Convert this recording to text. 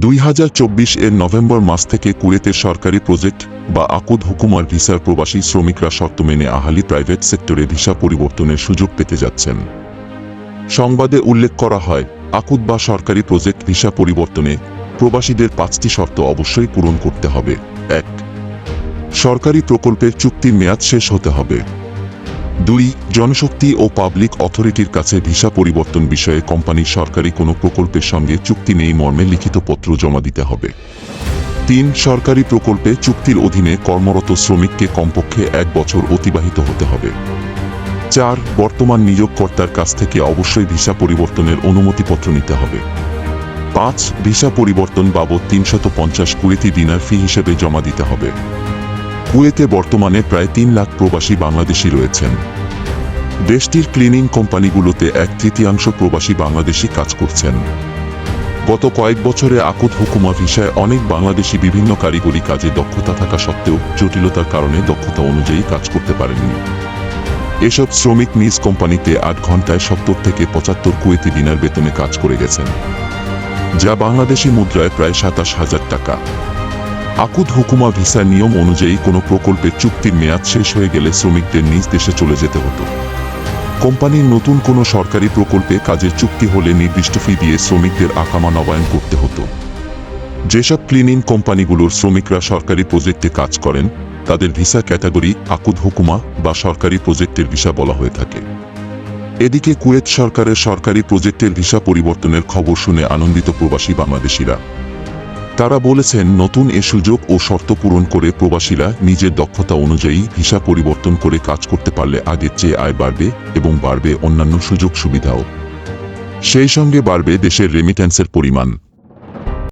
2024 এর নভেম্বর মাস থেকে কুয়েতের সরকারি প্রজেক্ট বা আকুদ হুকুমার ভিসার প্রবাসী শ্রমিকরা শর্ত মেনে আহালি প্রাইভেট সেক্টরে ভিসা পরিবর্তনের সুযোগ পেতে যাচ্ছেন। সংবাদে উল্লেখ করা হয়, আকুদ বা সরকারি প্রজেক্ট ভিসা পরিবর্তনে প্রবাসীদের 5টি শর্ত অবশ্যই পূরণ করতে হবে। 1. সরকারি প্রকল্পের চুক্তির মেয়াদ শেষ হতে হবে। 2. জনশক্তি ও পাবলিক অথরিটির কাছে ভিসা পরিবর্তন বিষয়ে কোম্পানির সরকারি কোনো প্রকল্পের সঙ্গে চুক্তি নেই মর্মে লিখিত পত্র জমা দিতে হবে। 3. সরকারি প্রকল্পে চুক্তির অধীনে কর্মরত শ্রমিককে কমপক্ষে 1 বছর অতিবাহিত হতে হবে। 4. বর্তমান নিয়োগকর্তার কাছ থেকে অবশ্যই ভিসা পরিবর্তনের অনুমতিপত্র নিতে হবে। 5. ভিসা পরিবর্তন বাবদ 350 কুয়েতি দিনার ফি হিসেবে জমা দিতে হবে। কুয়েতে বর্তমানে প্রায় 3 লাখ প্রবাসী বাংলাদেশি রয়েছেন। দেশটির ক্লিনিং কোম্পানিগুলোতে 1/3 প্রবাসী বাংলাদেশি কাজ করছেন। গত কয়েক বছরে আকুদ হুকুমা ভিসায় অনেক বাংলাদেশি বিভিন্ন কারিগরি কাজে দক্ষতা থাকা সত্ত্বেও জটিলতার কারণে দক্ষতা অনুযায়ী কাজ করতে পারেননি। এসব শ্রমিক নিজ কোম্পানিতে 8 ঘন্টায় 70 থেকে 75 কুয়েতি দিনার বেতনে কাজ করে গেছেন, যা বাংলাদেশি মুদ্রায় প্রায় 27,000 টাকা। আকুদ হুকুমা ভিসার নিয়ম অনুযায়ী কোনো প্রকল্পের চুক্তির মেয়াদ শেষ হয়ে গেলে শ্রমিকদের নিজ দেশে চলে যেতে হতো। কোম্পানির নতুন কোনো সরকারি প্রকল্পে কাজের চুক্তি হলে নির্দিষ্ট ফি দিয়ে শ্রমিকদের আকামা নবায়ন করতে হতো। যেসব ক্লিনিং কোম্পানিগুলোর শ্রমিকরা সরকারি প্রজেক্টে কাজ করেন তাদের ভিসা ক্যাটাগরি আকুদ হুকুমা বা সরকারি প্রজেক্টের ভিসা বলা হয়ে থাকে। এদিকে কুয়েত সরকারের সরকারি প্রজেক্টের ভিসা পরিবর্তনের খবর শুনে আনন্দিত প্রবাসী বাংলাদেশিরা। তারা বলেছেন, নতুন এ সুযোগ ও শর্ত পূরণ করে প্রবাসীরা নিজের দক্ষতা অনুযায়ী ভিসা পরিবর্তন করে কাজ করতে পারলে আগের চেয়ে আয় বাড়বে এবং বাড়বে অন্যান্য সুযোগ সুবিধাও। সেই সঙ্গে বাড়বে দেশের রেমিট্যান্সের পরিমাণ।